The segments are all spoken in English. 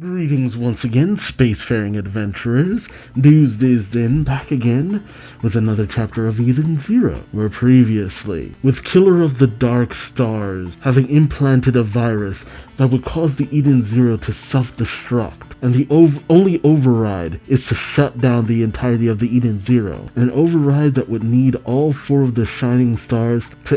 Greetings once again, spacefaring adventurers. Duuz-Diz-Din back again with another chapter of Eden Zero, where previously, with Killer of the Dark Stars having implanted a virus that would cause the Eden Zero to self-destruct, and the only override is to shut down the entirety of the Eden Zero, an override that would need all four of the shining stars to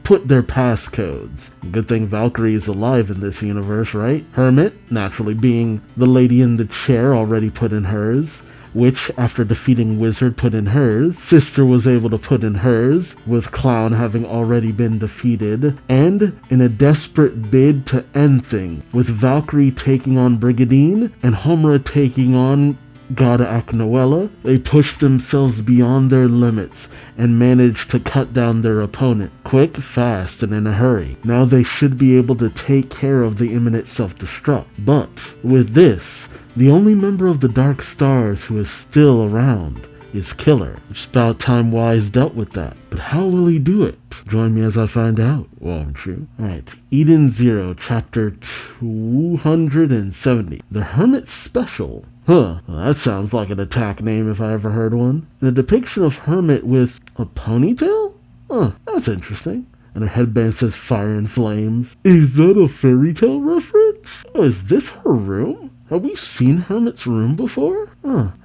put their passcodes. Good thing Valkyrie is alive in this universe, right? Hermit, naturally being the lady in the chair, already put in hers. Witch, after defeating Wizard, put in hers. Sister was able to put in hers, with Clown having already been defeated. And in a desperate bid to end things, with Valkyrie taking on Brigadine and Homura taking on God Aknoella, they pushed themselves beyond their limits and managed to cut down their opponent quick, fast, and in a hurry. Now they should be able to take care of the imminent self-destruct. But with this, the only member of the Dark Stars who is still around is Killer. It's about time Wise dealt with that. But how will he do it? Join me as I find out, won't you? Alright, Eden Zero, chapter 270. The Hermit Special. Well, that sounds like an attack name if I ever heard one. And a depiction of Hermit with a ponytail? That's interesting. And her headband says Fire and Flames. Is that a fairy tale reference? Oh, is this her room? Have we seen Hermit's room before?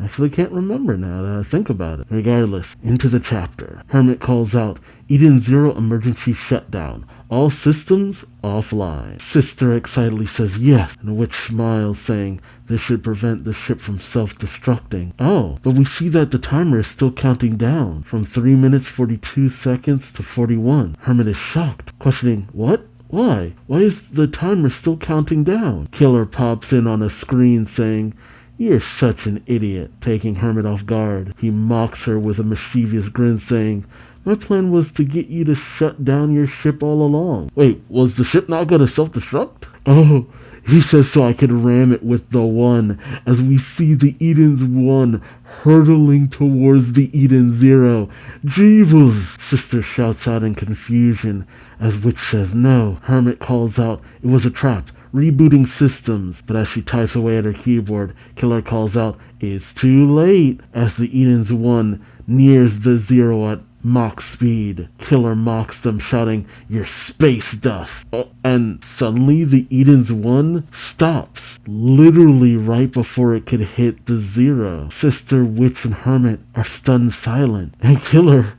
Actually can't remember now that I think about it. Regardless, into the chapter. Hermit calls out, Eden Zero emergency shutdown. All systems offline. Sister excitedly says yes, and the witch smiles, saying this should prevent the ship from self-destructing. Oh, but we see that the timer is still counting down from 3 minutes 42 seconds to 41. Hermit is shocked, questioning, what? Why? Why is the timer still counting down? Killer pops in on a screen saying, you're such an idiot, taking Hermit off guard. He mocks her with a mischievous grin saying, my plan was to get you to shut down your ship all along. Wait, was the ship not going to self-destruct? Oh, he says so I could ram it with the one, as we see the Eden's one hurtling towards the Eden Zero. Jeeves! Sister shouts out in confusion, as Witch says no. Hermit calls out, it was a trap, rebooting systems. But as she types away at her keyboard, Killer calls out, it's too late, as the Eden's one nears the Zero at Mach speed. Killer mocks them, shouting, you're space dust. And suddenly the Eden's one stops, literally right before it could hit the Zero. Sister, Witch, and Hermit are stunned silent, and Killer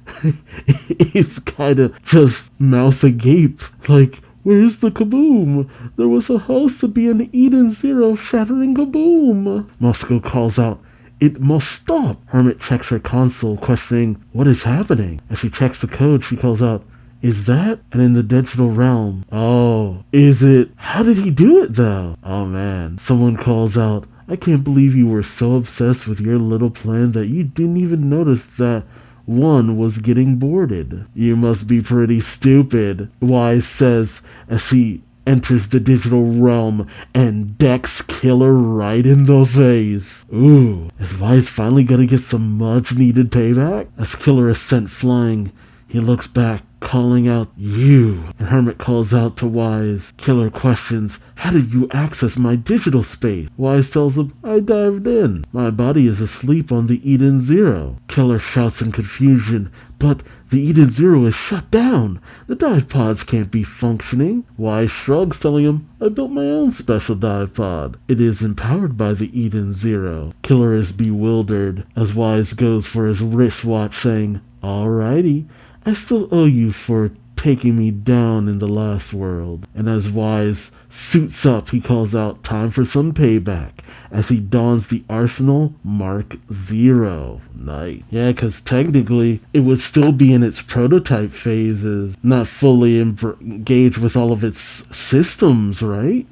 is kind of just mouth agape, like, where's the kaboom? There was supposed to be an Eden Zero shattering kaboom. Moscow calls out, it must stop. Hermit checks her console, questioning, what is happening? As she checks the code, she calls out, is that? And in the digital realm, oh, is it? How did he do it though? Oh man. Someone calls out, I can't believe you were so obsessed with your little plan that you didn't even notice that one was getting boarded. You must be pretty stupid, Wise says as he enters the digital realm and decks Killer right in the face. Ooh, is Wise finally gonna get some much needed payback? As Killer is sent flying, he looks back, calling out, you. And Hermit calls out to Wise. Killer questions, how did you access my digital space? Wise tells him, I dived in. My body is asleep on the Eden Zero. Killer shouts in confusion, but the Eden Zero is shut down. The dive pods can't be functioning. Wise shrugs, telling him, I built my own special dive pod. It is empowered by the Eden Zero. Killer is bewildered as Wise goes for his wristwatch, saying, alrighty, I still owe you for taking me down in the last world. And as Wise suits up, he calls out, time for some payback, as he dons the Arsenal Mark Zero. Nice. Yeah, because technically it would still be in its prototype phases, not fully engaged with all of its systems, right?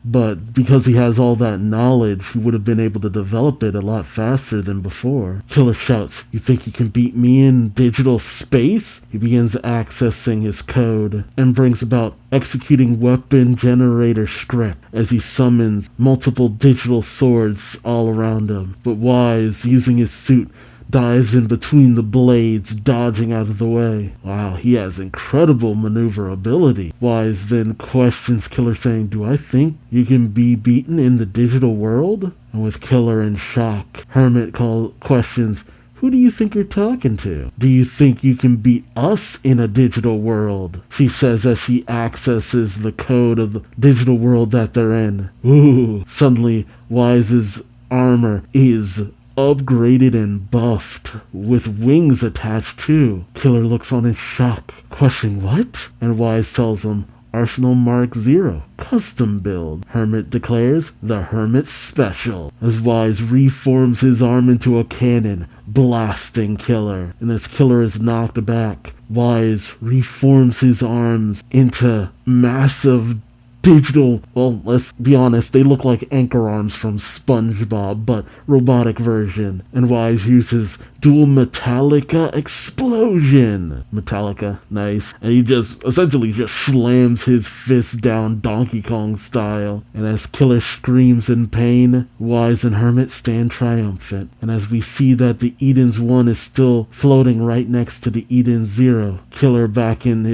But because he has all that knowledge, he would have been able to develop it a lot faster than before. Killer shouts, you think you can beat me in digital space? He begins accessing his code and brings about executing weapon generator script as he summons multiple digital swords all around him. But Wise, using his suit, dives in between the blades, dodging out of the way. Wow, he has incredible maneuverability. Wise then questions Killer, saying, "Do I think you can be beaten in the digital world?" And with Killer in shock, Hermit questions, "Who do you think you're talking to? Do you think you can beat us in a digital world?" She says as she accesses the code of the digital world that they're in. Ooh, suddenly Wise's armor is upgraded and buffed with wings attached too. Killer looks on in shock, questioning what? And Wise tells him, "Arsenal Mark 0, custom build." Hermit declares, "The Hermit Special," as Wise reforms his arm into a cannon, blasting Killer. And as Killer is knocked back, Wise reforms his arms into massive digital, well, let's be honest, they look like anchor arms from SpongeBob, but robotic version. And Wise uses dual Metallica explosion. Metallica, nice. And he essentially slams his fist down Donkey Kong style. And as Killer screams in pain, Wise and Hermit stand triumphant. And as we see that the Eden's 1 is still floating right next to the Eden 0, Killer, back in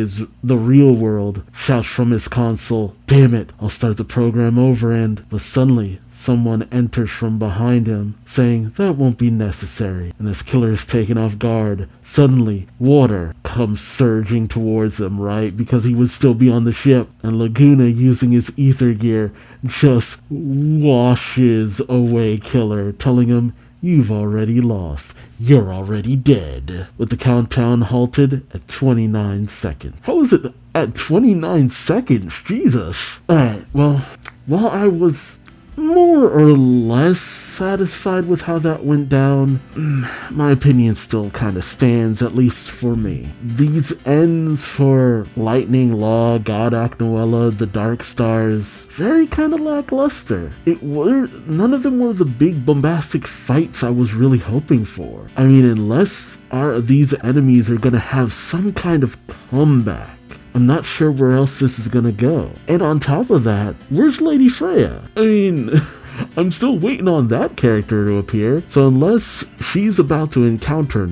the real world, shouts from his console, "Damn it, I'll start the program over," but suddenly someone enters from behind him, saying that won't be necessary. And as Killer is taken off guard, suddenly water comes surging towards him, right? Because he would still be on the ship. And Laguna, using his ether gear, just washes away Killer, telling him, "You've already lost. You're already dead." With the countdown halted at 29 seconds. How is it at 29 seconds? Jesus. Alright, well, while I was more or less satisfied with how that went down, my opinion still kind of stands, at least for me. These ends for Lightning Law, God Aknoella, the Dark Stars, very kind of lackluster. None of them were the big bombastic fights I was really hoping for. I mean, unless these enemies are gonna have some kind of comeback, I'm not sure where else this is gonna go. And on top of that, where's Lady Freya? I mean, I'm still waiting on that character to appear. So unless she's about to encounter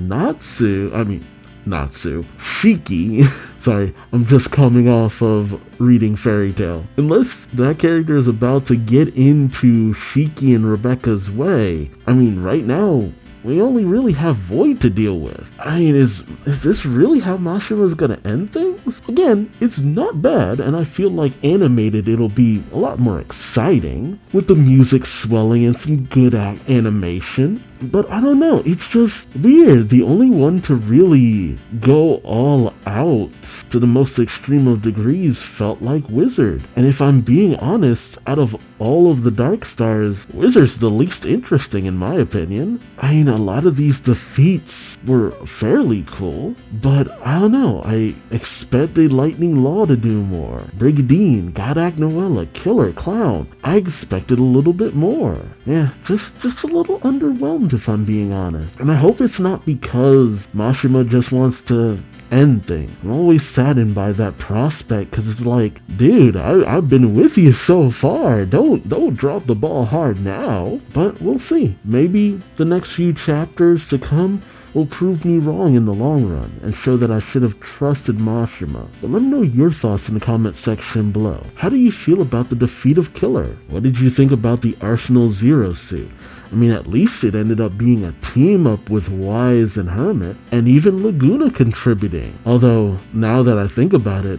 Shiki. Sorry, I'm just coming off of reading Fairy Tail. Unless that character is about to get into Shiki and Rebecca's way, I mean, right now, we only really have Void to deal with. I mean, is this really how Mashima's gonna end things? Again, it's not bad, and I feel like animated it'll be a lot more exciting, with the music swelling and some good animation. But I don't know, it's just weird. The only one to really go all out to the most extreme of degrees felt like Wizard. And if I'm being honest, out of all of the Dark Stars, Wizard's the least interesting in my opinion. I mean, a lot of these defeats were fairly cool, but I don't know, I expected Lightning Law to do more. Brigadine, God Aknoella, Killer, Clown. I expected a little bit more. Yeah, just a little underwhelmed if I'm being honest. And I hope it's not because Mashima just wants to end thing. I'm always saddened by that prospect, because it's like, dude, I've been with you so far. Don't drop the ball hard now. But we'll see. Maybe the next few chapters to come will prove me wrong in the long run and show that I should have trusted Mashima. But let me know your thoughts in the comment section below. How do you feel about the defeat of Killer? What did you think about the Arsenal 0 suit? I mean, at least it ended up being a team up with Wise and Hermit, and even Laguna contributing. Although, now that I think about it,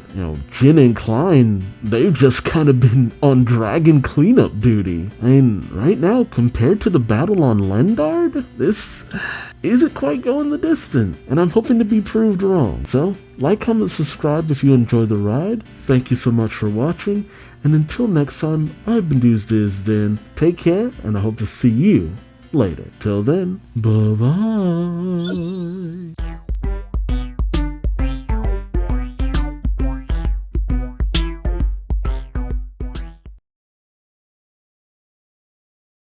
Jin and Klein, they've just kind of been on dragon cleanup duty. I mean, right now, compared to the battle on Lendard, this isn't quite going the distance, and I'm hoping to be proved wrong. So, like, comment, subscribe if you enjoyed the ride. Thank you so much for watching. And until next time, I've been Duuz-Diz-Din. Take care, and I hope to see you later. Till then, bye-bye.